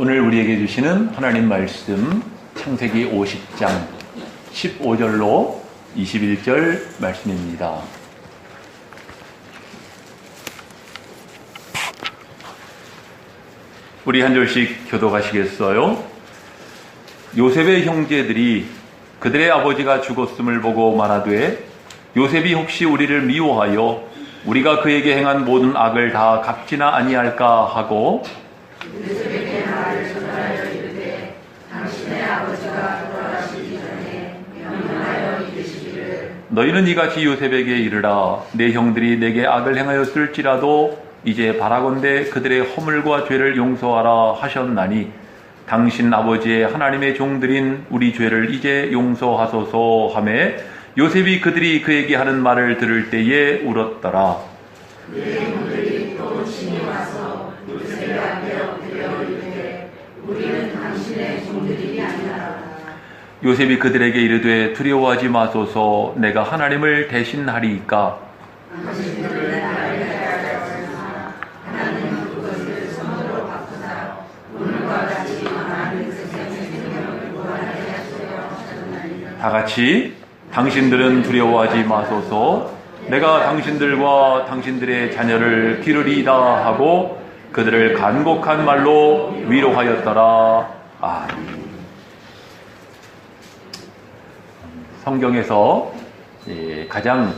오늘 우리에게 주시는 하나님 말씀 창세기 50장 15절로 21절 말씀입니다. 우리 한 절씩 교독하시겠어요? 요셉의 형제들이 그들의 아버지가 죽었음을 보고 말하되 요셉이 혹시 우리를 미워하여 우리가 그에게 행한 모든 악을 다 갚지나 아니할까 하고 요셉에게 말을 전하여 이르되 당신의 아버지가 돌아가시기 전에 명령하여 이르시기를 너희는 이같이 요셉에게 이르라 내 형들이 내게 악을 행하였을지라도 이제 바라건대 그들의 허물과 죄를 용서하라 하셨나니 당신 아버지의 하나님의 종들인 우리 죄를 이제 용서하소서 하매 요셉이 그들이 그에게 하는 말을 들을 때에 울었더라. 그의 형들이 또 친히 와서 요셉의 앞에 엎드려 이르되 우리는 당신의 종들이 아니라. 요셉이 그들에게 이르되 두려워하지 마소서 내가 하나님을 대신하리이까. 당신들은 나를 대하였으나 하나님은 그것을 선으로 바꾸사 오늘과 같이 많은 세상의 생명을 구원하게 하시려 하셨나이다. 다 같이 당신들은 두려워하지 마소서 내가 당신들과 당신들의 자녀를 기르리이다 하고 그들을 간곡한 말로 위로하였더라. 아멘. 성경에서 가장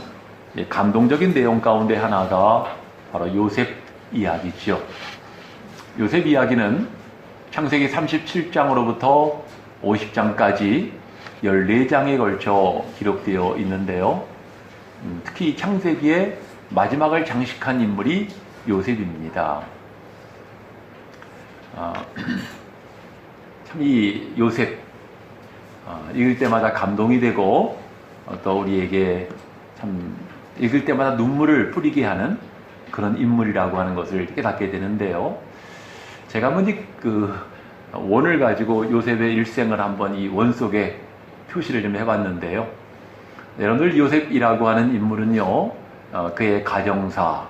감동적인 내용 가운데 하나가 바로 요셉 이야기죠. 요셉 이야기는 창세기 37장으로부터 50장까지 14장에 걸쳐 기록되어 있는데요. 특히 창세기의 마지막을 장식한 인물이 요셉입니다. 참 이 요셉 읽을 때마다 감동이 되고 또 우리에게 참 읽을 때마다 눈물을 뿌리게 하는 그런 인물이라고 하는 것을 깨닫게 되는데요. 제가 한번 그 원을 가지고 요셉의 일생을 한번 이 원 속에 표시를 좀 해봤는데요. 여러분들 요셉이라고 하는 인물은요, 그의 가정사,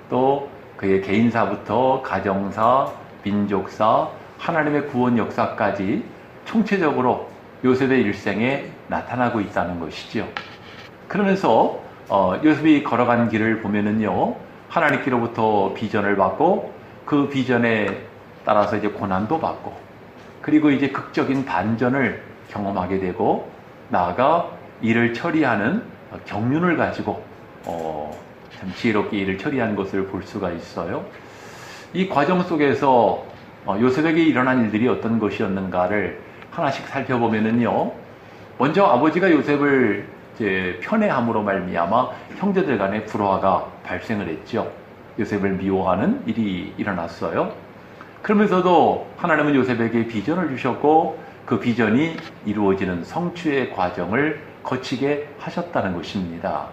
또 그의 개인사부터 가정사, 민족사, 하나님의 구원 역사까지 총체적으로 요셉의 일생에 나타나고 있다는 것이죠. 그러면서 요셉이 걸어간 길을 보면은요, 하나님께로부터 비전을 받고 그 비전에 따라서 이제 고난도 받고 그리고 이제 극적인 반전을 경험하게 되고 나아가 일을 처리하는 경륜을 가지고 참 지혜롭게 일을 처리하는 것을 볼 수가 있어요. 이 과정 속에서 요셉에게 일어난 일들이 어떤 것이었는가를 하나씩 살펴보면은요. 먼저 아버지가 요셉을 이제 편애함으로 말미암아 형제들 간의 불화가 발생을 했죠. 요셉을 미워하는 일이 일어났어요. 그러면서도 하나님은 요셉에게 비전을 주셨고 그 비전이 이루어지는 성취의 과정을 거치게 하셨다는 것입니다.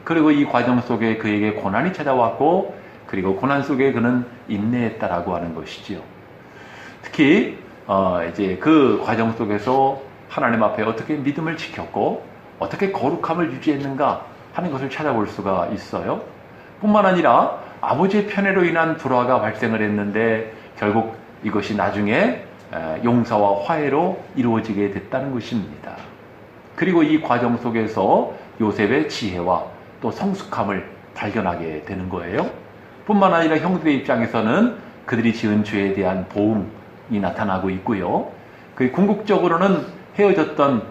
그리고 이 과정 속에 그에게 고난이 찾아왔고 그리고 고난 속에 그는 인내했다라고 하는 것이지요. 특히 이제 그 과정 속에서 하나님 앞에 어떻게 믿음을 지켰고 어떻게 거룩함을 유지했는가 하는 것을 찾아볼 수가 있어요. 뿐만 아니라 아버지의 편애로 인한 불화가 발생을 했는데 결국 이것이 나중에 용서와 화해로 이루어지게 됐다는 것입니다. 그리고 이 과정 속에서 요셉의 지혜와 또 성숙함을 발견하게 되는 거예요. 뿐만 아니라 형들의 입장에서는 그들이 지은 죄에 대한 보응이 나타나고 있고요. 그 궁극적으로는 헤어졌던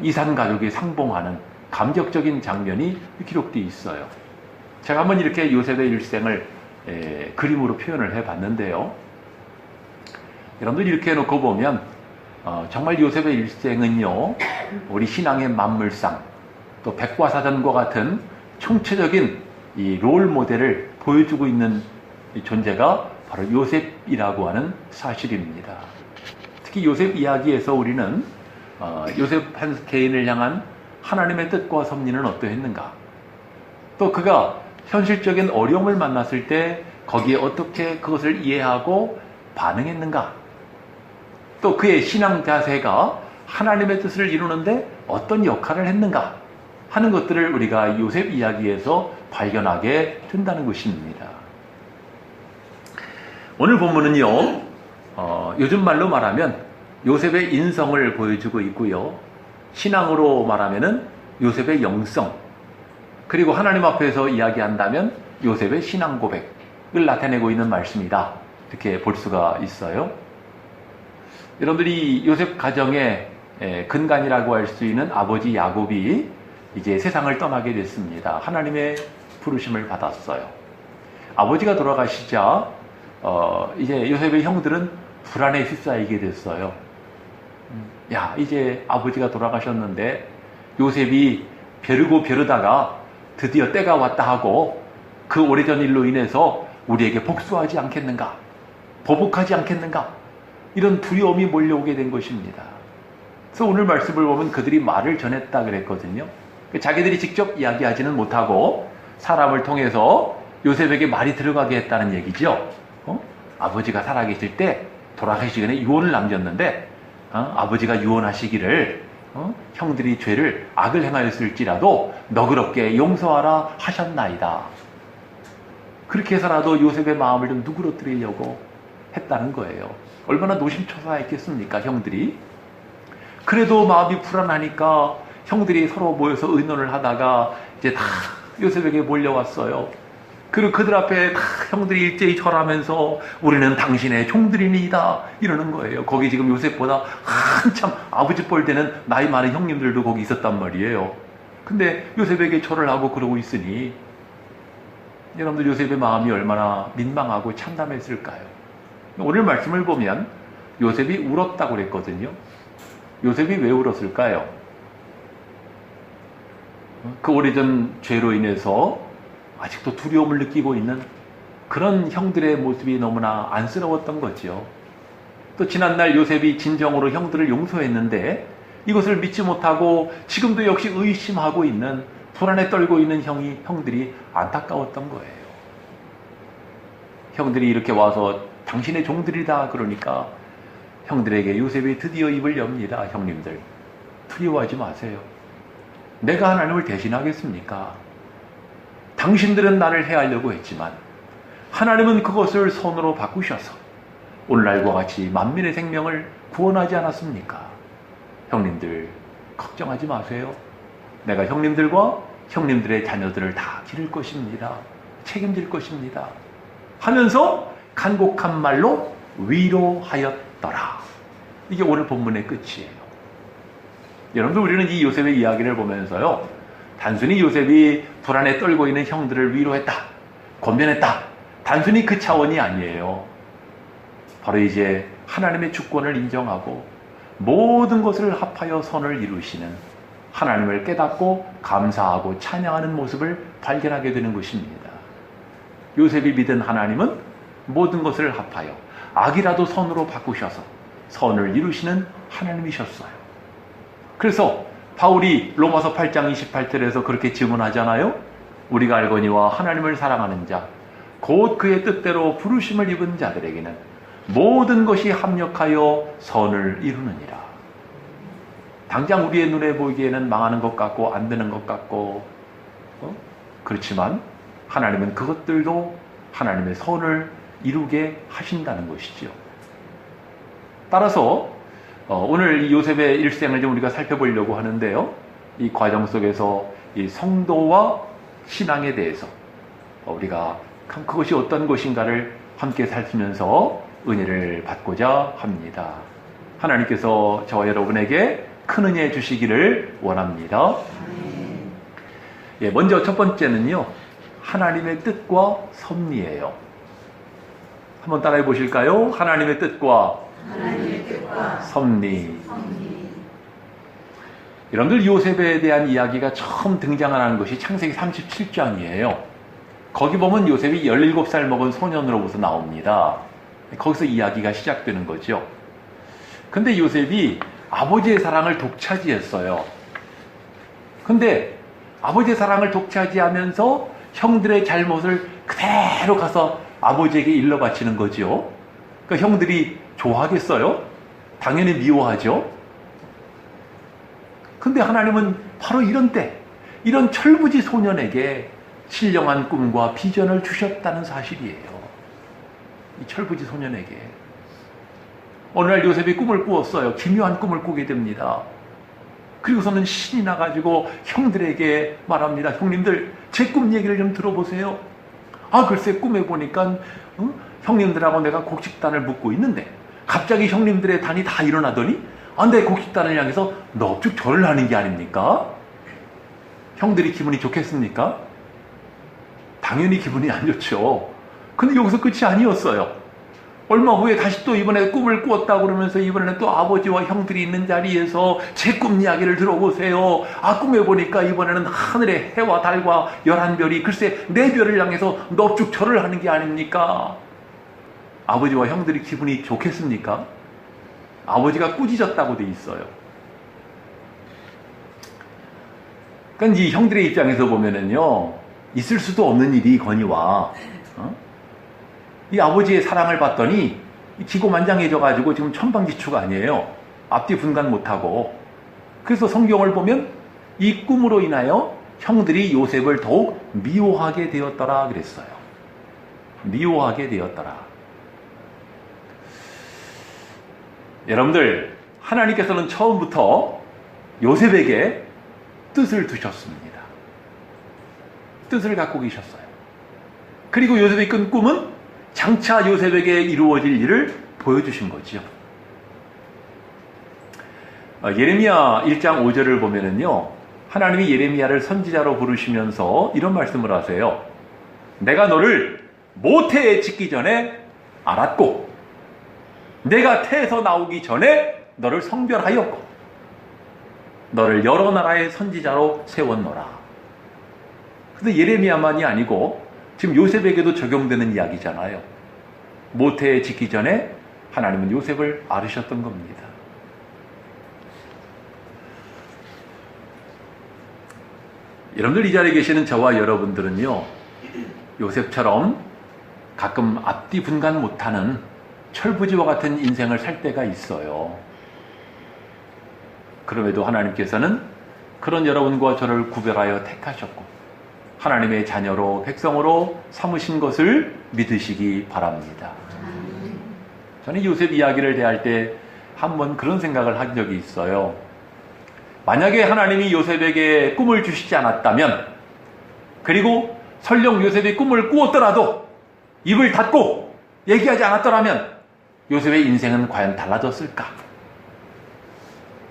이산 가족이 상봉하는 감격적인 장면이 기록되어 있어요. 제가 한번 이렇게 요셉의 일생을 그림으로 표현을 해봤는데요. 여러분들 이렇게 해놓고 보면 정말 요셉의 일생은요, 우리 신앙의 만물상 또 백과사전과 같은 총체적인 이 롤 모델을 보여주고 있는 이 존재가 바로 요셉이라고 하는 사실입니다. 특히 요셉 이야기에서 우리는 요셉 한 개인을 향한 하나님의 뜻과 섭리는 어떠했는가, 또 그가 현실적인 어려움을 만났을 때 거기에 어떻게 그것을 이해하고 반응했는가, 또 그의 신앙 자세가 하나님의 뜻을 이루는데 어떤 역할을 했는가 하는 것들을 우리가 요셉 이야기에서 발견하게 된다는 것입니다. 오늘 본문은요, 요즘 말로 말하면 요셉의 인성을 보여주고 있고요. 신앙으로 말하면은 요셉의 영성, 그리고 하나님 앞에서 이야기한다면 요셉의 신앙 고백을 나타내고 있는 말씀이다. 이렇게 볼 수가 있어요. 여러분들이 요셉 가정의 근간이라고 할 수 있는 아버지 야곱이 이제 세상을 떠나게 됐습니다. 하나님의 부르심을 받았어요. 아버지가 돌아가시자 이제 요셉의 형들은 불안에 휩싸이게 됐어요. 야, 이제 아버지가 돌아가셨는데 요셉이 벼르다가 드디어 때가 왔다 하고 그 오래전 일로 인해서 우리에게 복수하지 않겠는가, 보복하지 않겠는가, 이런 두려움이 몰려오게 된 것입니다. 그래서 오늘 말씀을 보면 그들이 말을 전했다 그랬거든요. 자기들이 직접 이야기하지는 못하고 사람을 통해서 요셉에게 말이 들어가게 했다는 얘기죠. 아버지가 살아계실 때 돌아가시기 전에 유언을 남겼는데 아버지가 유언하시기를 형들이 죄를 악을 행하였을지라도 너그럽게 용서하라 하셨나이다. 그렇게 해서라도 요셉의 마음을 좀 누그러뜨리려고 했다는 거예요. 얼마나 노심초사했겠습니까, 형들이. 그래도 마음이 불안하니까 형들이 서로 모여서 의논을 하다가 이제 다 요셉에게 몰려왔어요. 그리고 그들 앞에 다 형들이 일제히 절하면서 우리는 당신의 종들이니이다 이러는 거예요. 거기 지금 요셉보다 한참 아버지 뻘 되는 나이 많은 형님들도 거기 있었단 말이에요. 근데 요셉에게 절을 하고 그러고 있으니 여러분들 요셉의 마음이 얼마나 민망하고 참담했을까요? 오늘 말씀을 보면 요셉이 울었다고 그랬거든요. 요셉이 왜 울었을까요? 그 오래전 죄로 인해서 아직도 두려움을 느끼고 있는 그런 형들의 모습이 너무나 안쓰러웠던 거죠. 또 지난날 요셉이 진정으로 형들을 용서했는데 이것을 믿지 못하고 지금도 역시 의심하고 있는, 불안에 떨고 있는 형들이 안타까웠던 거예요. 형들이 이렇게 와서 당신의 종들이다 그러니까 형들에게 요셉이 드디어 입을 엽니다. 형님들, 두려워하지 마세요. 내가 하나님을 대신하겠습니까? 당신들은 나를 해하려고 했지만 하나님은 그것을 선으로 바꾸셔서 오늘날과 같이 만민의 생명을 구원하지 않았습니까? 형님들, 걱정하지 마세요. 내가 형님들과 형님들의 자녀들을 다 기를 것입니다. 책임질 것입니다. 하면서 간곡한 말로 위로하였더라. 이게 오늘 본문의 끝이에요. 여러분들, 우리는 이 요셉의 이야기를 보면서요, 단순히 요셉이 불안에 떨고 있는 형들을 위로했다, 권면했다, 단순히 그 차원이 아니에요. 바로 이제 하나님의 주권을 인정하고 모든 것을 합하여 선을 이루시는 하나님을 깨닫고 감사하고 찬양하는 모습을 발견하게 되는 것입니다. 요셉이 믿은 하나님은 모든 것을 합하여 악이라도 선으로 바꾸셔서 선을 이루시는 하나님이셨어요. 그래서 바울이 로마서 8장 28절에서 그렇게 질문하잖아요. 우리가 알거니와 하나님을 사랑하는 자, 곧 그의 뜻대로 부르심을 입은 자들에게는 모든 것이 합력하여 선을 이루느니라. 당장 우리의 눈에 보이기에는 망하는 것 같고 안 되는 것 같고 그렇지만 하나님은 그것들도 하나님의 선을 이루게 하신다는 것이죠. 따라서 오늘 이 요셉의 일생을 좀 우리가 살펴보려고 하는데요. 이 과정 속에서 이 성도와 신앙에 대해서 우리가 그것이 어떤 것인가를 함께 살피면서 은혜를 받고자 합니다. 하나님께서 저와 여러분에게 큰 은혜 주시기를 원합니다. 예, 먼저 첫 번째는요, 하나님의 뜻과 섭리예요. 한번 따라해 보실까요? 하나님의 뜻과 섭리. 여러분들, 요셉에 대한 이야기가 처음 등장하는 것이 창세기 37장이에요. 거기 보면 요셉이 17살 먹은 소년으로부터 나옵니다. 거기서 이야기가 시작되는 거죠. 근데 요셉이 아버지의 사랑을 독차지했어요. 근데 아버지의 사랑을 독차지하면서 형들의 잘못을 그대로 가서 아버지에게 일러 바치는 거죠. 그러니까 형들이 좋아하겠어요? 당연히 미워하죠. 근데 하나님은 바로 이런 때, 이런 철부지 소년에게 신령한 꿈과 비전을 주셨다는 사실이에요. 이 철부지 소년에게. 어느 날 요셉이 꿈을 꾸었어요. 기묘한 꿈을 꾸게 됩니다. 그리고서는 신이 나가지고 형들에게 말합니다. 형님들, 제 꿈 얘기를 좀 들어보세요. 아, 글쎄 꿈에 보니까 형님들하고 내가 곡식단을 묶고 있는데 갑자기 형님들의 단이 다 일어나더니 내 곡식단을 향해서 넙죽 절을 하는 게 아닙니까? 형들이 기분이 좋겠습니까? 당연히 기분이 안 좋죠. 근데 여기서 끝이 아니었어요. 얼마 후에 다시 또 이번에 꿈을 꾸었다고 그러면서 이번에는 또 아버지와 형들이 있는 자리에서 제 꿈 이야기를 들어보세요. 아, 꿈에 보니까 이번에는 하늘에 해와 달과 11별이 글쎄 4별을 향해서 넙죽 절을 하는 게 아닙니까? 아버지와 형들이 기분이 좋겠습니까? 아버지가 꾸짖었다고 돼 있어요. 그러니까 이 형들의 입장에서 보면은요, 있을 수도 없는 일이 거니와 이 아버지의 사랑을 받더니 기고만장해져가지고 지금 천방지축 아니에요. 앞뒤 분간 못하고. 그래서 성경을 보면 이 꿈으로 인하여 형들이 요셉을 더욱 미워하게 되었더라 그랬어요. 미워하게 되었더라. 여러분들, 하나님께서는 처음부터 요셉에게 뜻을 두셨습니다. 뜻을 갖고 계셨어요. 그리고 요셉이 꾼 꿈은 장차 요셉에게 이루어질 일을 보여주신 거지요. 예레미야 1장 5절을 보면은요, 하나님이 예레미야를 선지자로 부르시면서 이런 말씀을 하세요. 내가 너를 모태에 짓기 전에 알았고, 내가 태에서 나오기 전에 너를 성별하였고, 너를 여러 나라의 선지자로 세웠노라. 근데 예레미야만이 아니고 지금 요셉에게도 적용되는 이야기잖아요. 모태에 짓기 전에 하나님은 요셉을 아르셨던 겁니다. 여러분들, 이 자리에 계시는 저와 여러분들은요, 요셉처럼 가끔 앞뒤 분간 못하는 철부지와 같은 인생을 살 때가 있어요. 그럼에도 하나님께서는 그런 여러분과 저를 구별하여 택하셨고 하나님의 자녀로, 백성으로 삼으신 것을 믿으시기 바랍니다. 저는 요셉 이야기를 대할 때 한번 그런 생각을 한 적이 있어요. 만약에 하나님이 요셉에게 꿈을 주시지 않았다면, 그리고 설령 요셉이 꿈을 꾸었더라도 입을 닫고 얘기하지 않았더라면 요셉의 인생은 과연 달라졌을까?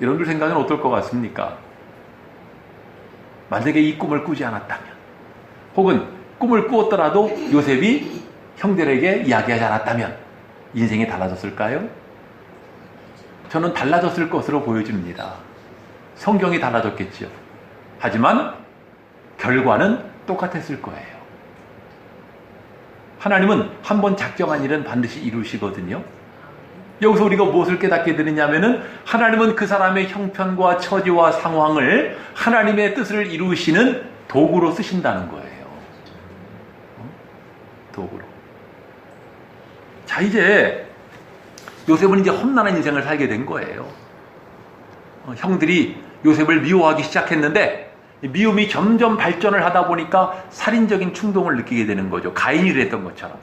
여러분들 생각은 어떨 것 같습니까? 만약에 이 꿈을 꾸지 않았다면, 혹은 꿈을 꾸었더라도 요셉이 형들에게 이야기하지 않았다면 인생이 달라졌을까요? 저는 달라졌을 것으로 보여집니다. 성경이 달라졌겠죠. 하지만 결과는 똑같았을 거예요. 하나님은 한번 작정한 일은 반드시 이루시거든요. 여기서 우리가 무엇을 깨닫게 되느냐면은, 하나님은 그 사람의 형편과 처지와 상황을 하나님의 뜻을 이루시는 도구로 쓰신다는 거예요. 도구로. 자, 이제 요셉은 이제 험난한 인생을 살게 된 거예요. 형들이 요셉을 미워하기 시작했는데 미움이 점점 발전을 하다 보니까 살인적인 충동을 느끼게 되는 거죠. 가인이 그랬던 것처럼.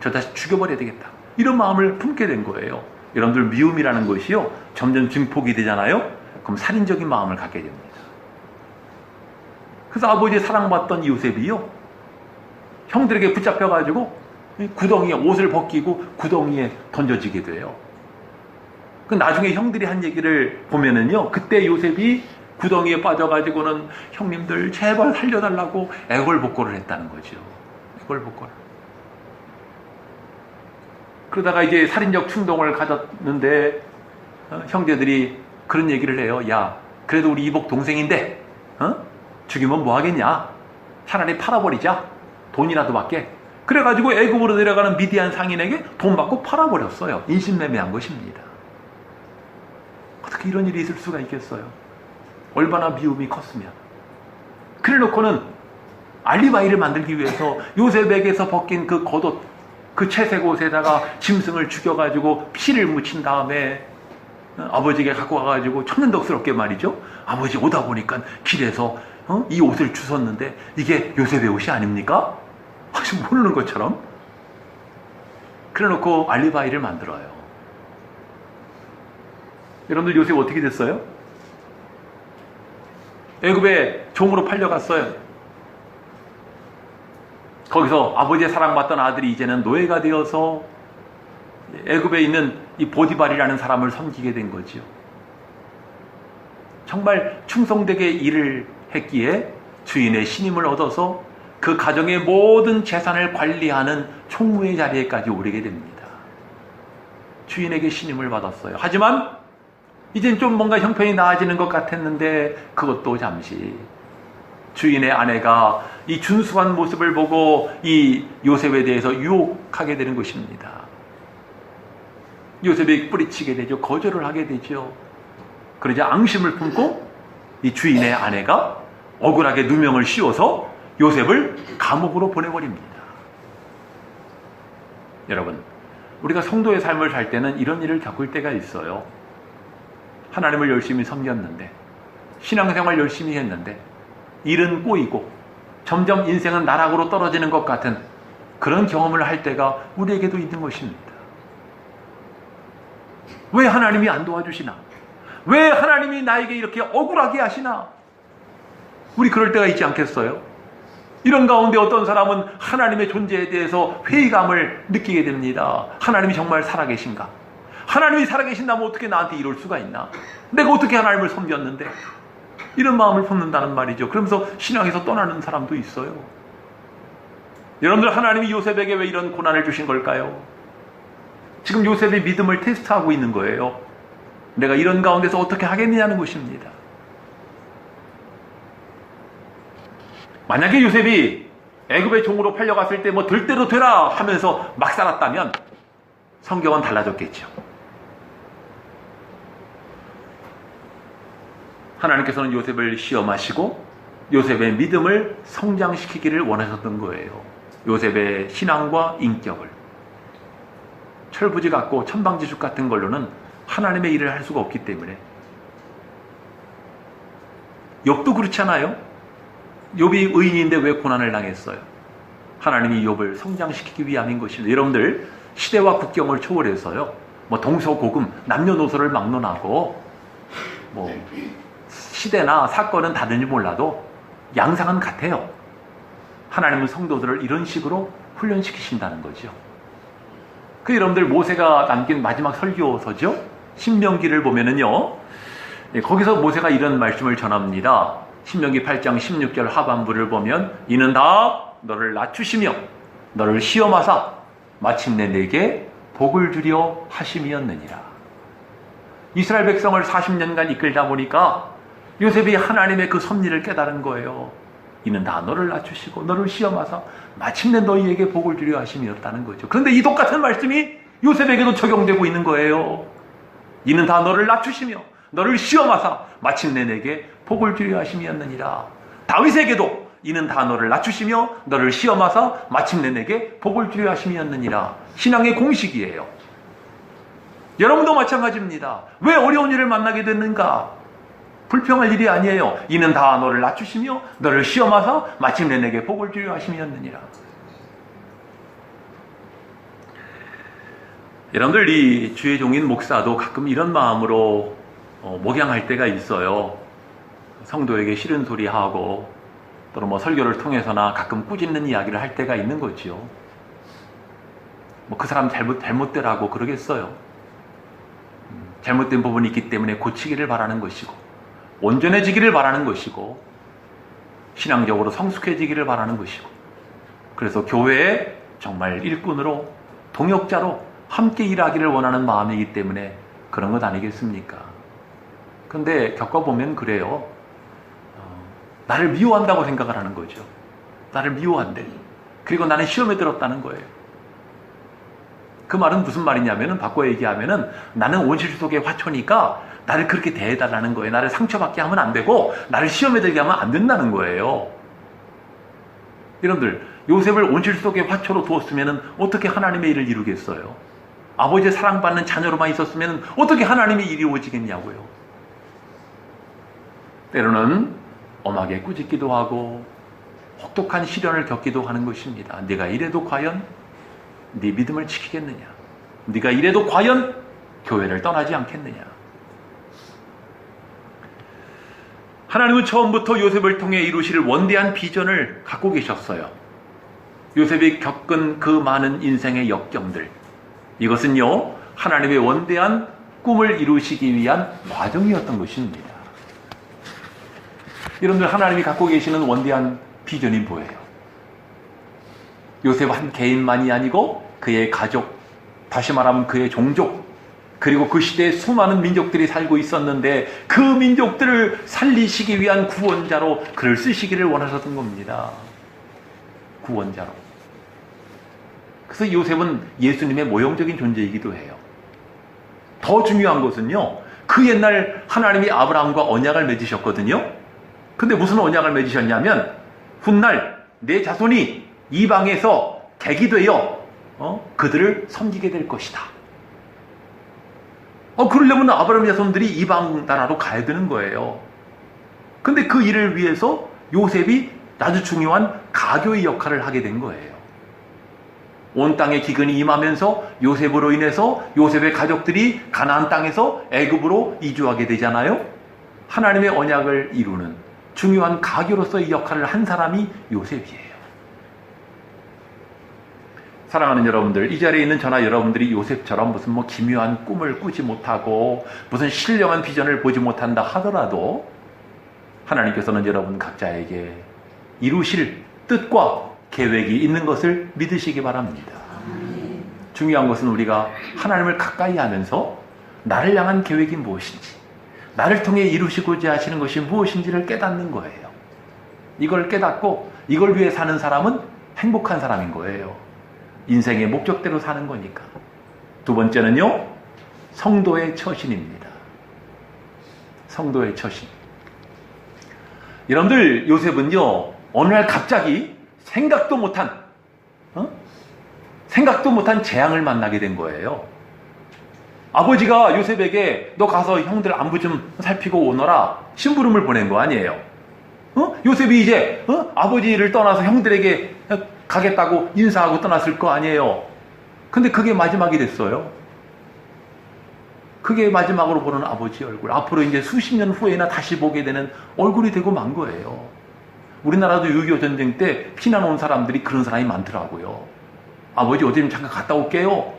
저 다시 죽여버려야 되겠다, 이런 마음을 품게 된 거예요. 여러분들, 미움이라는 것이요, 점점 증폭이 되잖아요. 그럼 살인적인 마음을 갖게 됩니다. 그래서 아버지의 사랑받던 요셉이요, 형들에게 붙잡혀가지고 구덩이에 옷을 벗기고 구덩이에 던져지게 돼요. 그 나중에 형들이 한 얘기를 보면은요, 그때 요셉이 구덩이에 빠져가지고는 형님들 제발 살려달라고 애걸복걸을 했다는 거죠. 애걸복걸. 그러다가 이제 살인적 충동을 가졌는데 형제들이 그런 얘기를 해요. 야, 그래도 우리 이복 동생인데 죽이면 뭐 하겠냐? 차라리 팔아버리자. 돈이라도 받게. 그래가지고 애굽으로 내려가는 미디안 상인에게 돈 받고 팔아버렸어요. 인신매매한 것입니다. 어떻게 이런 일이 있을 수가 있겠어요? 얼마나 미움이 컸으면. 그래놓고는 알리바이를 만들기 위해서 요셉에게서 벗긴 그 겉옷, 그 채색 옷에다가 짐승을 죽여가지고 피를 묻힌 다음에 아버지에게 갖고 와가지고 천연덕스럽게 말이죠. 아버지 오다 보니까 길에서 이 옷을 주웠는데 이게 요셉의 옷이 아닙니까? 혹시 모르는 것처럼. 그래놓고 알리바이를 만들어요. 여러분들 요셉 어떻게 됐어요? 애굽에 종으로 팔려갔어요. 거기서 아버지의 사랑받던 아들이 이제는 노예가 되어서 애굽에 있는 이 보디발이라는 사람을 섬기게 된 거지요. 정말 충성되게 일을 했기에 주인의 신임을 얻어서 그 가정의 모든 재산을 관리하는 총무의 자리에까지 오르게 됩니다. 주인에게 신임을 받았어요. 하지만 이젠 좀 뭔가 형편이 나아지는 것 같았는데 그것도 잠시. 주인의 아내가 이 준수한 모습을 보고 이 요셉에 대해서 유혹하게 되는 것입니다. 요셉이 뿌리치게 되죠. 거절을 하게 되죠. 그러자 앙심을 품고 이 주인의 아내가 억울하게 누명을 씌워서 요셉을 감옥으로 보내버립니다. 여러분, 우리가 성도의 삶을 살 때는 이런 일을 겪을 때가 있어요. 하나님을 열심히 섬겼는데, 신앙생활 열심히 했는데 일은 꼬이고 점점 인생은 나락으로 떨어지는 것 같은 그런 경험을 할 때가 우리에게도 있는 것입니다. 왜 하나님이 안 도와주시나? 왜 하나님이 나에게 이렇게 억울하게 하시나? 우리 그럴 때가 있지 않겠어요? 이런 가운데 어떤 사람은 하나님의 존재에 대해서 회의감을 느끼게 됩니다. 하나님이 정말 살아계신가? 하나님이 살아계신다면 어떻게 나한테 이럴 수가 있나? 내가 어떻게 하나님을 섬겼는데? 이런 마음을 품는다는 말이죠. 그러면서 신앙에서 떠나는 사람도 있어요. 여러분들, 하나님이 요셉에게 왜 이런 고난을 주신 걸까요? 지금 요셉의 믿음을 테스트하고 있는 거예요. 내가 이런 가운데서 어떻게 하겠느냐는 것입니다. 만약에 요셉이 애굽의 종으로 팔려갔을 때 뭐 될 대로 되라 하면서 막 살았다면 성경은 달라졌겠죠. 하나님께서는 요셉을 시험하시고 요셉의 믿음을 성장시키기를 원하셨던 거예요. 요셉의 신앙과 인격을. 철부지 같고 천방지축 같은 걸로는 하나님의 일을 할 수가 없기 때문에. 욥도 그렇잖아요. 욥이 의인인데 왜 고난을 당했어요? 하나님이 욥을 성장시키기 위함인 것입니다. 여러분들, 시대와 국경을 초월해서요, 뭐 동서고금, 남녀노소를 막론하고 뭐 시대나 사건은 다른지 몰라도 양상은 같아요. 하나님은 성도들을 이런 식으로 훈련시키신다는 거죠. 그 여러분들, 모세가 남긴 마지막 설교서죠. 신명기를 보면은요, 거기서 모세가 이런 말씀을 전합니다. 신명기 8장 16절 하반부를 보면 이는 다 너를 낮추시며 너를 시험하사 마침내 내게 복을 주려 하심이었느니라. 이스라엘 백성을 40년간 이끌다 보니까 요셉이 하나님의 그 섭리를 깨달은 거예요. 이는 다 너를 낮추시고 너를 시험하사 마침내 너희에게 복을 주려 하심이었다는 거죠. 그런데 이 똑같은 말씀이 요셉에게도 적용되고 있는 거예요. 이는 다 너를 낮추시며 너를 시험하사 마침내 내게 복을 주려 하심이었느니라. 다윗에게도 이는 다 너를 낮추시며 너를 시험하사 마침내 내게 복을 주려 하심이었느니라. 신앙의 공식이에요. 여러분도 마찬가지입니다. 왜 어려운 일을 만나게 됐는가? 불평할 일이 아니에요. 이는 다 너를 낮추시며 너를 시험하사 마침내 내게 복을 주려 하심이었느니라. 여러분들, 이 주의 종인 목사도 가끔 이런 마음으로 목양할 때가 있어요. 성도에게 싫은 소리 하고 또는 뭐 설교를 통해서나 가끔 꾸짖는 이야기를 할 때가 있는 거지요. 뭐 그 사람 잘못되라고 그러겠어요. 잘못된 부분이 있기 때문에 고치기를 바라는 것이고 온전해지기를 바라는 것이고 신앙적으로 성숙해지기를 바라는 것이고, 그래서 교회에 정말 일꾼으로 동역자로 함께 일하기를 원하는 마음이기 때문에 그런 것 아니겠습니까? 근데 겪어보면 그래요. 나를 미워한다고 생각을 하는 거죠. 나를 미워한대. 그리고 나는 시험에 들었다는 거예요. 그 말은 무슨 말이냐면은, 바꿔 얘기하면은, 나는 온실 속의 화초니까 나를 그렇게 대해달라는 거예요. 나를 상처받게 하면 안 되고 나를 시험에 들게 하면 안 된다는 거예요. 여러분들, 요셉을 온실 속의 화초로 두었으면 어떻게 하나님의 일을 이루겠어요? 아버지의 사랑받는 자녀로만 있었으면 어떻게 하나님의 일이 이루어지겠냐고요. 때로는 엄하게 꾸짖기도 하고 혹독한 시련을 겪기도 하는 것입니다. 내가 이래도 과연 네 믿음을 지키겠느냐? 네가 이래도 과연 교회를 떠나지 않겠느냐? 하나님은 처음부터 요셉을 통해 이루실 원대한 비전을 갖고 계셨어요. 요셉이 겪은 그 많은 인생의 역경들, 이것은요, 하나님의 원대한 꿈을 이루시기 위한 과정이었던 것입니다. 여러분들, 하나님이 갖고 계시는 원대한 비전이 뭐예요? 요셉 한 개인만이 아니고 그의 가족, 다시 말하면 그의 종족, 그리고 그 시대에 수많은 민족들이 살고 있었는데 그 민족들을 살리시기 위한 구원자로 그를 쓰시기를 원하셨던 겁니다. 구원자로. 그래서 요셉은 예수님의 모형적인 존재이기도 해요. 더 중요한 것은요, 그 옛날 하나님이 아브라함과 언약을 맺으셨거든요. 근데 무슨 언약을 맺으셨냐면, 훗날 내 자손이 이방에서 객이 되어 그들을 섬기게 될 것이다. 그러려면 아브라함 자손들이 이방 나라로 가야 되는 거예요. 근데 그 일을 위해서 요셉이 아주 중요한 가교의 역할을 하게 된 거예요. 온 땅에 기근이 임하면서 요셉으로 인해서 요셉의 가족들이 가나안 땅에서 애굽으로 이주하게 되잖아요. 하나님의 언약을 이루는 중요한 가교로서의 역할을 한 사람이 요셉이에요. 사랑하는 여러분들, 이 자리에 있는 저나 여러분들이 요셉처럼 무슨 기묘한 꿈을 꾸지 못하고 무슨 신령한 비전을 보지 못한다 하더라도 하나님께서는 여러분 각자에게 이루실 뜻과 계획이 있는 것을 믿으시기 바랍니다. 중요한 것은 우리가 하나님을 가까이 하면서 나를 향한 계획이 무엇인지, 나를 통해 이루시고자 하시는 것이 무엇인지를 깨닫는 거예요. 이걸 깨닫고 이걸 위해 사는 사람은 행복한 사람인 거예요. 인생의 목적대로 사는 거니까. 두 번째는요, 성도의 처신입니다. 성도의 처신. 여러분들, 요셉은요, 어느 날 갑자기 생각도 못한 재앙을 만나게 된 거예요. 아버지가 요셉에게 너 가서 형들 안부 좀 살피고 오너라 심부름을 보낸 거 아니에요. 요셉이 이제 아버지를 떠나서 형들에게 가겠다고 인사하고 떠났을 거 아니에요. 근데 그게 마지막이 됐어요. 그게 마지막으로 보는 아버지 얼굴. 앞으로 이제 수십 년 후에나 다시 보게 되는 얼굴이 되고 만 거예요. 우리나라도 6.25 전쟁 때 피난 온 사람들이 그런 사람이 많더라고요. 아버지 어디 좀 잠깐 갔다 올게요.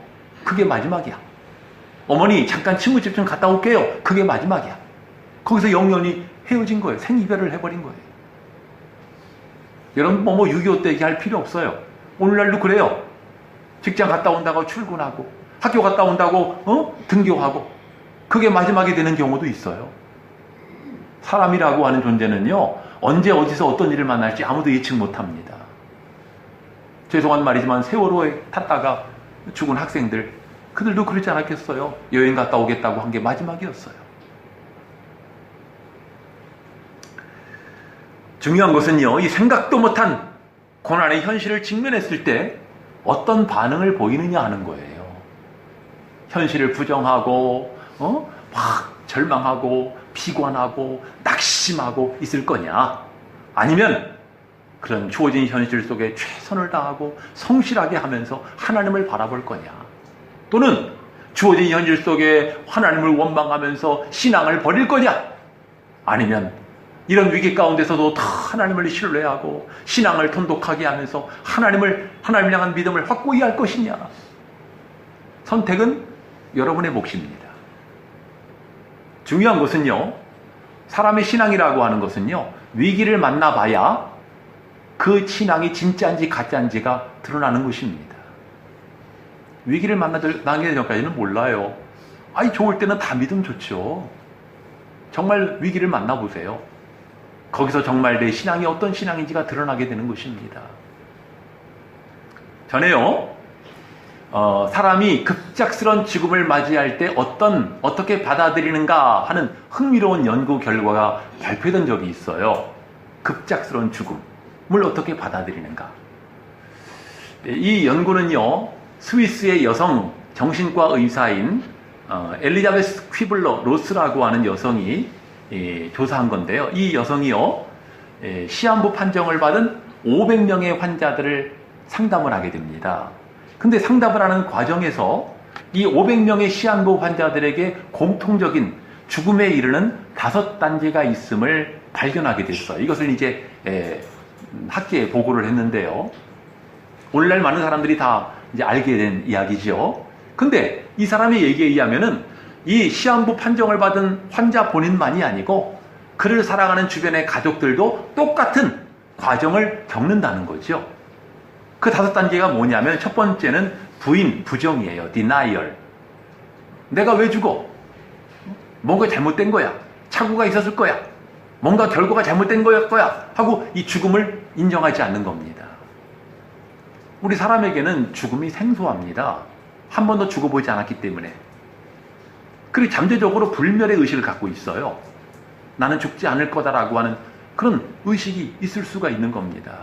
그게 마지막이야. 어머니 잠깐 친구집 좀 갔다 올게요. 그게 마지막이야. 거기서 영원히 헤어진 거예요. 생이별을 해버린 거예요. 여러분 6.25 때 얘기할 필요 없어요. 오늘날도 그래요. 직장 갔다 온다고 출근하고 학교 갔다 온다고 등교하고 그게 마지막이 되는 경우도 있어요. 사람이라고 하는 존재는요, 언제 어디서 어떤 일을 만날지 아무도 예측 못합니다. 죄송한 말이지만 세월호에 탔다가 죽은 학생들, 그들도 그러지 않았겠어요? 여행 갔다 오겠다고 한 게 마지막이었어요. 중요한 것은요, 이 생각도 못한 고난의 현실을 직면했을 때 어떤 반응을 보이느냐 하는 거예요. 현실을 부정하고 막 절망하고 비관하고 낙심하고 있을 거냐, 아니면 그런 주어진 현실 속에 최선을 다하고 성실하게 하면서 하나님을 바라볼 거냐, 또는 주어진 현실 속에 하나님을 원망하면서 신앙을 버릴 거냐, 아니면 이런 위기 가운데서도 다 하나님을 신뢰하고 신앙을 돈독하게 하면서 하나님을 향한 믿음을 확고히 할 것이냐. 선택은 여러분의 몫입니다. 중요한 것은요, 사람의 신앙이라고 하는 것은요, 위기를 만나봐야 그 신앙이 진짜인지 가짜인지가 드러나는 것입니다. 위기를 만나기 전까지는 몰라요. 좋을 때는 다 믿음 좋죠. 정말 위기를 만나보세요. 거기서 정말 내 신앙이 어떤 신앙인지가 드러나게 되는 것입니다. 전에요, 사람이 급작스런 죽음을 맞이할 때 어떻게 받아들이는가 하는 흥미로운 연구 결과가 발표된 적이 있어요. 급작스러운 죽음을 어떻게 받아들이는가. 이 연구는요, 스위스의 여성 정신과 의사인 엘리자베스 퀴블러 로스라고 하는 여성이 조사한 건데요. 이 여성이요, 시한부 판정을 받은 500명의 환자들을 상담을 하게 됩니다. 근데 상담을 하는 과정에서 이 500명의 시한부 환자들에게 공통적인 죽음에 이르는 5단계가 있음을 발견하게 됐어요. 이것을 이제 학계에 보고를 했는데요. 오늘날 많은 사람들이 다 이제 알게 된 이야기죠. 근데 이 사람의 얘기에 의하면은 이 시한부 판정을 받은 환자 본인만이 아니고 그를 사랑하는 주변의 가족들도 똑같은 과정을 겪는다는 거죠. 그 5단계가 뭐냐면 첫 번째는 부정이에요. denial. 내가 왜 죽어? 뭔가 잘못된 거야. 착오가 있었을 거야. 뭔가 결과가 잘못된 거야. 하고 이 죽음을 인정하지 않는 겁니다. 우리 사람에게는 죽음이 생소합니다. 한 번도 죽어보지 않았기 때문에. 그리고 잠재적으로 불멸의 의식을 갖고 있어요. 나는 죽지 않을 거다라고 하는 그런 의식이 있을 수가 있는 겁니다.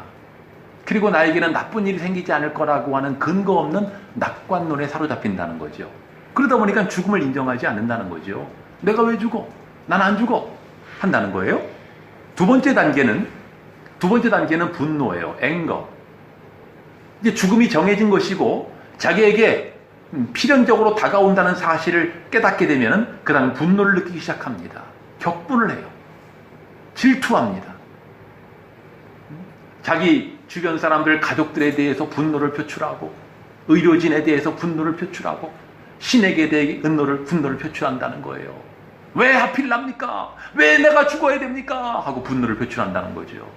그리고 나에게는 나쁜 일이 생기지 않을 거라고 하는 근거 없는 낙관론에 사로잡힌다는 거죠. 그러다 보니까 죽음을 인정하지 않는다는 거죠. 내가 왜 죽어? 난 안 죽어. 한다는 거예요. 두 번째 단계는 분노예요. anger. 이제 죽음이 정해진 것이고 자기에게 필연적으로 다가온다는 사실을 깨닫게 되면 그 다음 분노를 느끼기 시작합니다. 격분을 해요. 질투합니다. 자기 주변 사람들, 가족들에 대해서 분노를 표출하고 의료진에 대해서 분노를 표출하고 신에게 대해 분노를 표출한다는 거예요. 왜 하필 납니까? 왜 내가 죽어야 됩니까? 하고 분노를 표출한다는 거죠.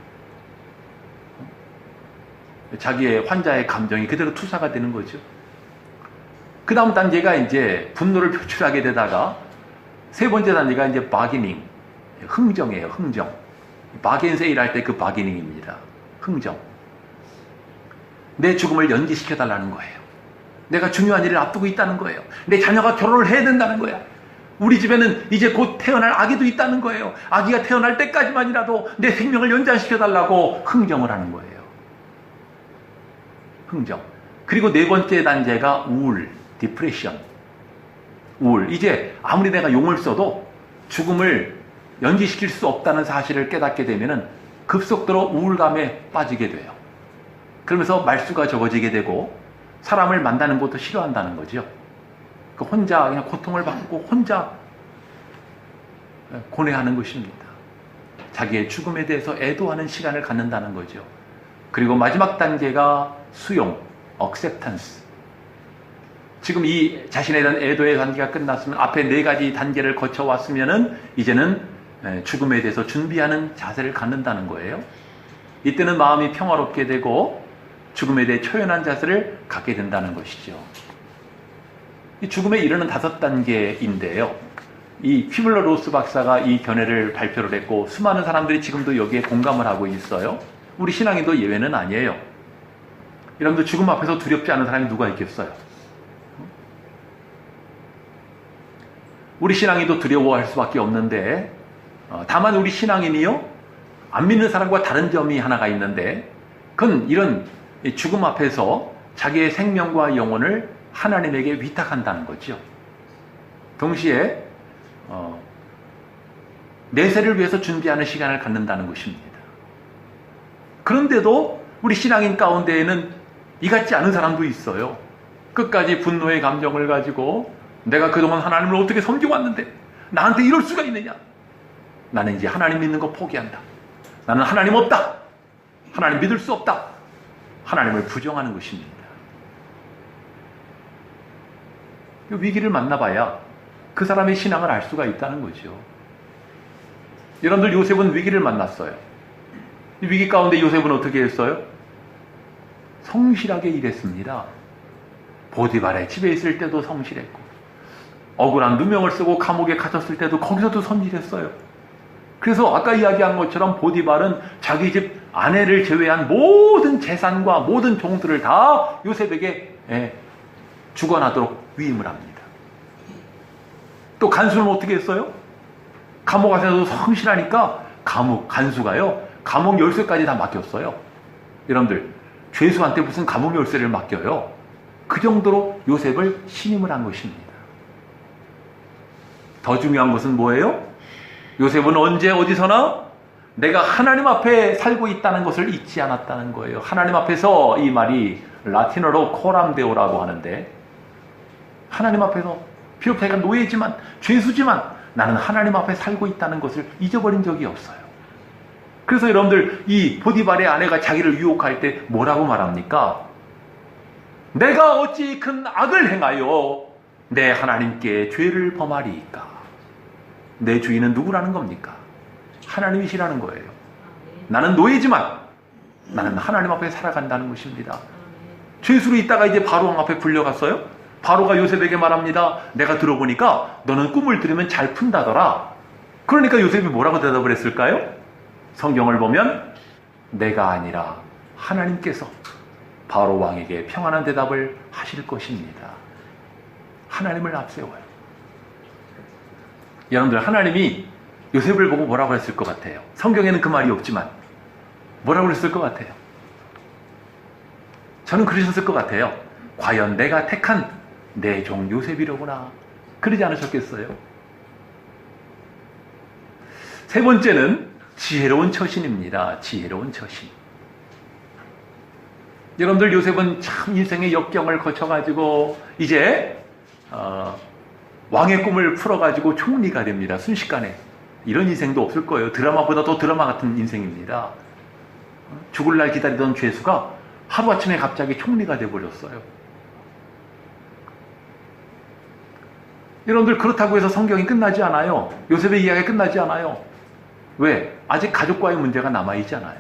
자기의 환자의 감정이 그대로 투사가 되는 거죠. 그 다음 단계가 이제 분노를 표출하게 되다가 세 번째 단계가 이제 바기닝, 흥정이에요. 흥정. 바겐세일 할 때 그 바기닝입니다. 흥정. 내 죽음을 연기시켜달라는 거예요. 내가 중요한 일을 앞두고 있다는 거예요. 내 자녀가 결혼을 해야 된다는 거야. 우리 집에는 이제 곧 태어날 아기도 있다는 거예요. 아기가 태어날 때까지만이라도 내 생명을 연장시켜달라고 흥정을 하는 거예요. 흥정. 그리고 네 번째 단계가 우울, 디프레션. 우울. 이제 아무리 내가 용을 써도 죽음을 연기시킬 수 없다는 사실을 깨닫게 되면은 급속도로 우울감에 빠지게 돼요. 그러면서 말수가 적어지게 되고 사람을 만나는 것도 싫어한다는 거죠. 혼자 그냥 고통을 받고 혼자 고뇌하는 것입니다. 자기의 죽음에 대해서 애도하는 시간을 갖는다는 거죠. 그리고 마지막 단계가 수용, acceptance. 지금 이 자신에 대한 애도의 단계가 끝났으면 앞에 4가지 단계를 거쳐왔으면은 이제는 죽음에 대해서 준비하는 자세를 갖는다는 거예요. 이때는 마음이 평화롭게 되고 죽음에 대해 초연한 자세를 갖게 된다는 것이죠. 이 죽음에 이르는 5단계인데요. 이 퀴블러 로스 박사가 이 견해를 발표를 했고 수많은 사람들이 지금도 여기에 공감을 하고 있어요. 우리 신앙인도 예외는 아니에요. 여러분들 죽음 앞에서 두렵지 않은 사람이 누가 있겠어요? 우리 신앙인도 두려워할 수밖에 없는데 다만 우리 신앙인이요 안 믿는 사람과 다른 점이 하나가 있는데 그건 이런 죽음 앞에서 자기의 생명과 영혼을 하나님에게 위탁한다는 거죠. 동시에 내세를 위해서 준비하는 시간을 갖는다는 것입니다. 그런데도 우리 신앙인 가운데에는 이 같지 않은 사람도 있어요. 끝까지 분노의 감정을 가지고 내가 그동안 하나님을 어떻게 섬겨왔는데 나한테 이럴 수가 있느냐. 나는 이제 하나님 믿는 거 포기한다. 나는 하나님 없다. 하나님 믿을 수 없다. 하나님을 부정하는 것입니다. 위기를 만나봐야 그 사람의 신앙을 알 수가 있다는 거죠. 여러분들 요셉은 위기를 만났어요. 이 위기 가운데 요셉은 어떻게 했어요? 성실하게 일했습니다. 보디발의 집에 있을 때도 성실했고 억울한 누명을 쓰고 감옥에 갇혔을 때도 거기서도 성실했어요. 그래서 아까 이야기한 것처럼 보디발은 자기 집 아내를 제외한 모든 재산과 모든 종들을 다 요셉에게 주관하도록 위임을 합니다. 또 간수는 어떻게 했어요? 감옥 안에서도 성실하니까 간수가요 감옥 열쇠까지 다 맡겼어요. 여러분들 죄수한테 무슨 감옥 열쇠를 맡겨요? 그 정도로 요셉을 신임을 한 것입니다. 더 중요한 것은 뭐예요? 요셉은 언제 어디서나 내가 하나님 앞에 살고 있다는 것을 잊지 않았다는 거예요. 하나님 앞에서 이 말이 라틴어로 코람데오라고 하는데, 하나님 앞에서 비록 자기가 노예지만, 죄수지만 나는 하나님 앞에 살고 있다는 것을 잊어버린 적이 없어요. 그래서 여러분들, 이 보디발의 아내가 자기를 유혹할 때 뭐라고 말합니까? 내가 어찌 큰 악을 행하여 내 하나님께 죄를 범하리이까? 내 주인은 누구라는 겁니까? 하나님이시라는 거예요. 나는 노예지만 나는 하나님 앞에 살아간다는 것입니다. 죄수로 있다가 이제 바로왕 앞에 불려갔어요. 바로가 요셉에게 말합니다. 내가 들어보니까 너는 꿈을 들으면 잘 푼다더라. 그러니까 요셉이 뭐라고 대답을 했을까요? 성경을 보면 내가 아니라 하나님께서 바로왕에게 평안한 대답을 하실 것입니다. 하나님을 앞세워요. 여러분들, 하나님이 요셉을 보고 뭐라고 했을 것 같아요? 성경에는 그 말이 없지만 뭐라고 그랬을 것 같아요? 저는 그러셨을 것 같아요. 과연 내가 택한 내 종 요셉이로구나. 그러지 않으셨겠어요? 세 번째는 지혜로운 처신입니다. 지혜로운 처신. 여러분들, 요셉은 참 인생의 역경을 거쳐가지고 이제 왕의 꿈을 풀어가지고 총리가 됩니다. 순식간에. 이런 인생도 없을 거예요. 드라마보다 더 드라마 같은 인생입니다. 죽을 날 기다리던 죄수가 하루아침에 갑자기 총리가 돼버렸어요. 여러분들, 그렇다고 해서 성경이 끝나지 않아요. 요셉의 이야기가 끝나지 않아요. 왜? 아직 가족과의 문제가 남아있잖아요.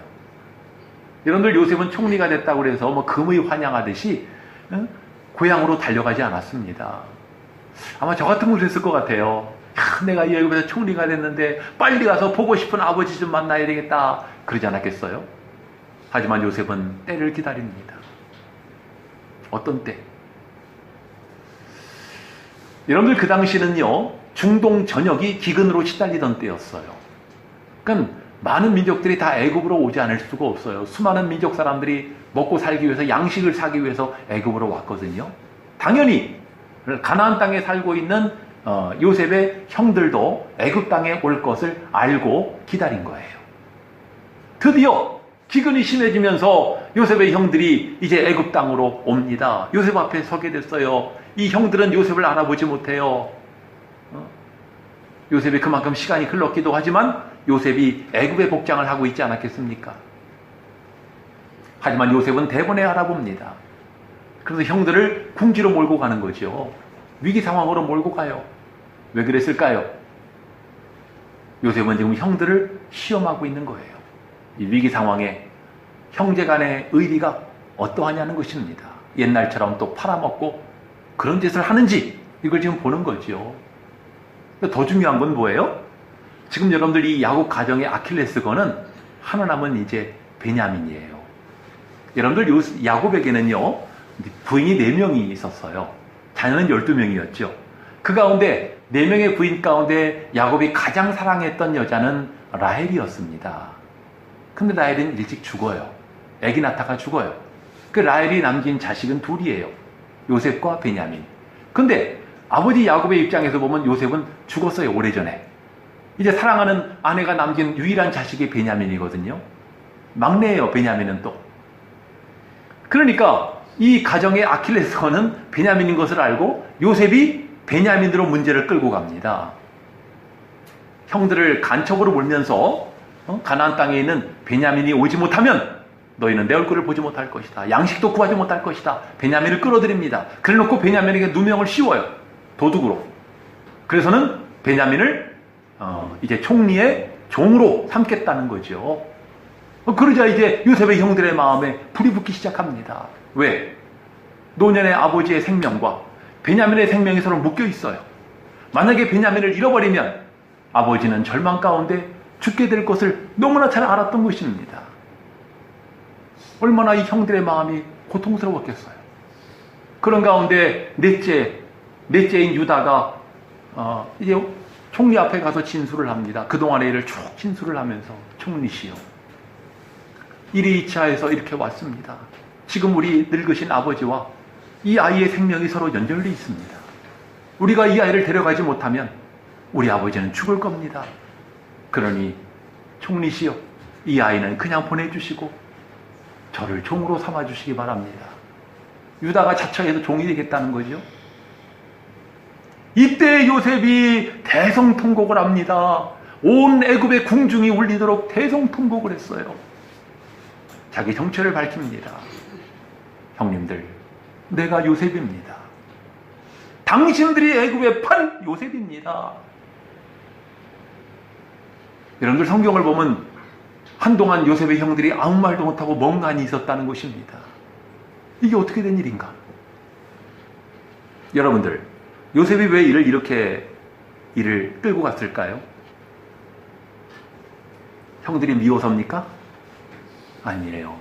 여러분들, 요셉은 총리가 됐다고 해서 뭐 금의 환영하듯이 고향으로 달려가지 않았습니다. 아마 저 같은 분 했을 것 같아요. 내가 이 애굽에서 총리가 됐는데 빨리 가서 보고 싶은 아버지 좀 만나야 되겠다. 그러지 않았겠어요? 하지만 요셉은 때를 기다립니다. 어떤 때? 여러분들, 그 당시는요, 중동 전역이 기근으로 시달리던 때였어요. 그러니까 많은 민족들이 다 애굽으로 오지 않을 수가 없어요. 수많은 민족 사람들이 먹고 살기 위해서, 양식을 사기 위해서 애굽으로 왔거든요. 당연히 가나안 땅에 살고 있는 요셉의 형들도 애굽 땅에 올 것을 알고 기다린 거예요. 드디어 기근이 심해지면서 요셉의 형들이 이제 애굽 땅으로 옵니다. 요셉 앞에 서게 됐어요. 이 형들은 요셉을 알아보지 못해요. 요셉이 그만큼 시간이 흘렀기도 하지만 요셉이 애굽의 복장을 하고 있지 않았겠습니까? 하지만 요셉은 대번에 알아봅니다. 그래서 형들을 궁지로 몰고 가는 거죠. 위기 상황으로 몰고 가요. 왜 그랬을까요? 요셉은 지금 형들을 시험하고 있는 거예요. 이 위기 상황에 형제 간의 의리가 어떠하냐는 것입니다. 옛날처럼 또 팔아먹고 그런 짓을 하는지 이걸 지금 보는 거죠. 더 중요한 건 뭐예요? 지금 여러분들, 이 야곱 가정의 아킬레스건은 하나 남은 이제 베냐민이에요. 여러분들, 야곱에게는요 부인이 4명이 있었어요. 자녀는 12명이었죠. 그 가운데 4명의 부인 가운데 야곱이 가장 사랑했던 여자는 라헬이었습니다. 근데 라헬은 일찍 죽어요. 아기 낳다가 죽어요. 그 라헬이 남긴 자식은 둘이에요. 요셉과 베냐민. 근데 아버지 야곱의 입장에서 보면 요셉은 죽었어요. 오래전에. 이제 사랑하는 아내가 남긴 유일한 자식이 베냐민이거든요. 막내예요. 베냐민은 또. 그러니까 이 가정의 아킬레스건은 베냐민인 것을 알고 요셉이 베냐민으로 문제를 끌고 갑니다. 형들을 간첩으로 몰면서 가나안 땅에 있는 베냐민이 오지 못하면 너희는 내 얼굴을 보지 못할 것이다. 양식도 구하지 못할 것이다. 베냐민을 끌어들입니다. 그래놓고 베냐민에게 누명을 씌워요. 도둑으로. 그래서는 베냐민을 이제 총리의 종으로 삼겠다는 거죠. 그러자 이제 요셉의 형들의 마음에 불이 붙기 시작합니다. 왜? 노년의 아버지의 생명과 베냐민의 생명이 서로 묶여 있어요. 만약에 베냐민을 잃어버리면 아버지는 절망 가운데 죽게 될 것을 너무나 잘 알았던 것입니다. 얼마나 이 형들의 마음이 고통스러웠겠어요. 그런 가운데 넷째인 유다가 이제 총리 앞에 가서 진술을 합니다. 그동안의 일을 쭉 진술을 하면서, 총리시여, 이리 이차해서 이렇게 왔습니다. 지금 우리 늙으신 아버지와 이 아이의 생명이 서로 연결되어 있습니다. 우리가 이 아이를 데려가지 못하면 우리 아버지는 죽을 겁니다. 그러니 총리시여, 이 아이는 그냥 보내주시고 저를 종으로 삼아주시기 바랍니다. 유다가 자처해서 종이 되겠다는 거죠. 이때 요셉이 대성통곡을 합니다. 온 애굽의 궁중이 울리도록 대성통곡을 했어요. 자기 정체를 밝힙니다. 형님들, 내가 요셉입니다. 당신들이 애굽에 판 요셉입니다. 여러분들 성경을 보면 한동안 요셉의 형들이 아무 말도 못하고 멍하니 있었다는 것입니다. 이게 어떻게 된 일인가? 여러분들, 요셉이 왜 이렇게 일을 끌고 갔을까요? 형들이 미워서입니까? 아니에요.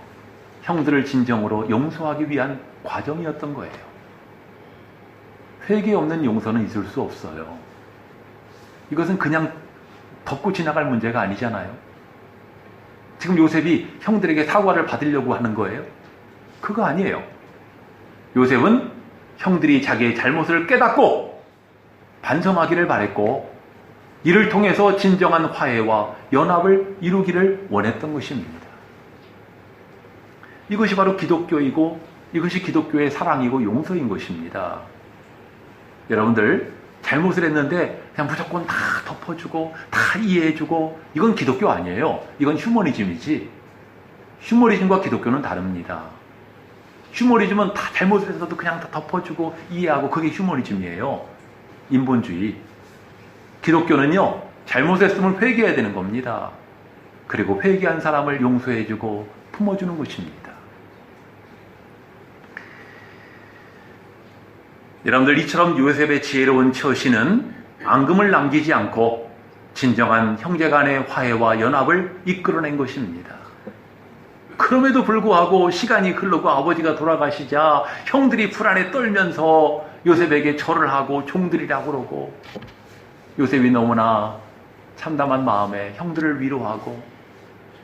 형들을 진정으로 용서하기 위한 과정이었던 거예요. 회개 없는 용서는 있을 수 없어요. 이것은 그냥 덮고 지나갈 문제가 아니잖아요. 지금 요셉이 형들에게 사과를 받으려고 하는 거예요? 그거 아니에요. 요셉은 형들이 자기의 잘못을 깨닫고 반성하기를 바랬고, 이를 통해서 진정한 화해와 연합을 이루기를 원했던 것입니다. 이것이 바로 기독교이고, 이것이 기독교의 사랑이고 용서인 것입니다. 여러분들, 잘못을 했는데 그냥 무조건 다 덮어주고 다 이해해주고, 이건 기독교 아니에요. 이건 휴머니즘이지. 휴머니즘과 기독교는 다릅니다. 휴머니즘은 다 잘못을 했어도 그냥 다 덮어주고 이해하고, 그게 휴머니즘이에요. 인본주의. 기독교는요, 잘못했으면 회개해야 되는 겁니다. 그리고 회개한 사람을 용서해주고 품어주는 것입니다. 여러분들, 이처럼 요셉의 지혜로운 처신은 앙금을 남기지 않고 진정한 형제간의 화해와 연합을 이끌어낸 것입니다. 그럼에도 불구하고 시간이 흐르고 아버지가 돌아가시자 형들이 불안에 떨면서 요셉에게 절을 하고 종들이라고 그러고, 요셉이 너무나 참담한 마음에 형들을 위로하고,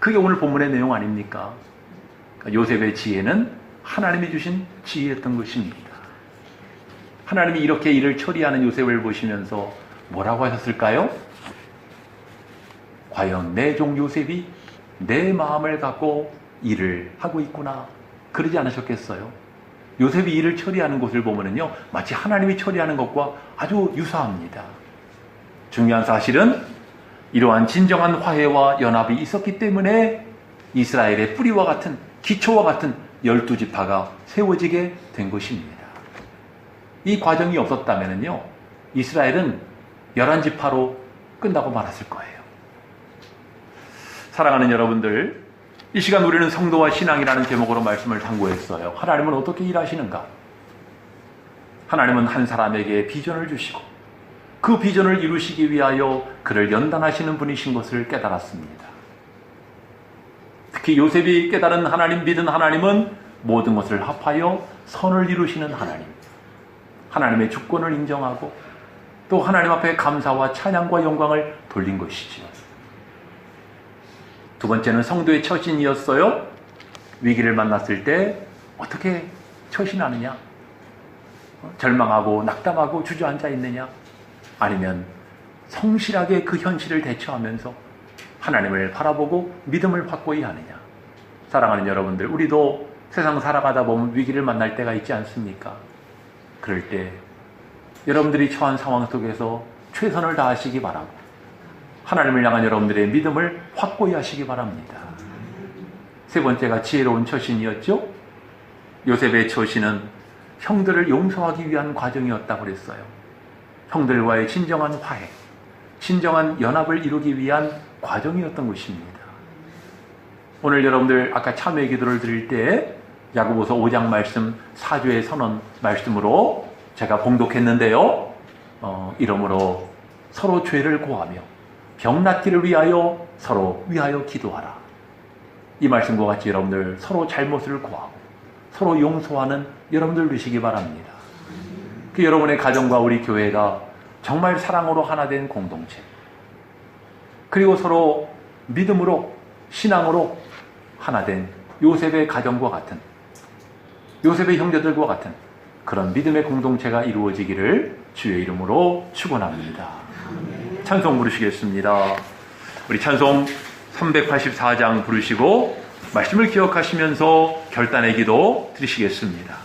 그게 오늘 본문의 내용 아닙니까? 그러니까 요셉의 지혜는 하나님이 주신 지혜였던 것입니다. 하나님이 이렇게 일을 처리하는 요셉을 보시면서 뭐라고 하셨을까요? 과연 내 종 요셉이 내 마음을 갖고 일을 하고 있구나, 그러지 않으셨겠어요? 요셉이 일을 처리하는 것을 보면요, 마치 하나님이 처리하는 것과 아주 유사합니다. 중요한 사실은 이러한 진정한 화해와 연합이 있었기 때문에 이스라엘의 뿌리와 같은, 기초와 같은 12지파가 세워지게 된 것입니다. 이 과정이 없었다면요, 이스라엘은 11지파로 끝나고 말았을 거예요. 사랑하는 여러분들, 이 시간 우리는 성도와 신앙이라는 제목으로 말씀을 당부했어요. 하나님은 어떻게 일하시는가? 하나님은 한 사람에게 비전을 주시고 그 비전을 이루시기 위하여 그를 연단하시는 분이신 것을 깨달았습니다. 특히 요셉이 깨달은 하나님, 믿은 하나님은 모든 것을 합하여 선을 이루시는 하나님, 하나님의 주권을 인정하고 또 하나님 앞에 감사와 찬양과 영광을 돌린 것이지요. 두 번째는 성도의 처신이었어요. 위기를 만났을 때 어떻게 처신하느냐? 절망하고 낙담하고 주저앉아 있느냐? 아니면 성실하게 그 현실을 대처하면서 하나님을 바라보고 믿음을 확고히 하느냐? 사랑하는 여러분들, 우리도 세상 살아가다 보면 위기를 만날 때가 있지 않습니까? 그럴 때 여러분들이 처한 상황 속에서 최선을 다하시기 바라고, 하나님을 향한 여러분들의 믿음을 확고히 하시기 바랍니다. 세 번째가 지혜로운 처신이었죠. 요셉의 처신은 형들을 용서하기 위한 과정이었다고 그랬어요. 형들과의 진정한 화해, 진정한 연합을 이루기 위한 과정이었던 것입니다. 오늘 여러분들 아까 참회 기도를 드릴 때 야고보서 5장 말씀, 사죄의 선언 말씀으로 제가 봉독했는데요. 이러므로 서로 죄를 고하며 병 낫기를 위하여 서로 위하여 기도하라. 이 말씀과 같이 여러분들 서로 잘못을 고하고 서로 용서하는 여러분들 되시기 바랍니다. 그 여러분의 가정과 우리 교회가 정말 사랑으로 하나 된 공동체, 그리고 서로 믿음으로, 신앙으로 하나 된 요셉의 가정과 같은, 요셉의 형제들과 같은 그런 믿음의 공동체가 이루어지기를 주의 이름으로 축원합니다. 찬송 부르시겠습니다. 우리 찬송 384장 부르시고 말씀을 기억하시면서 결단의 기도 드리시겠습니다.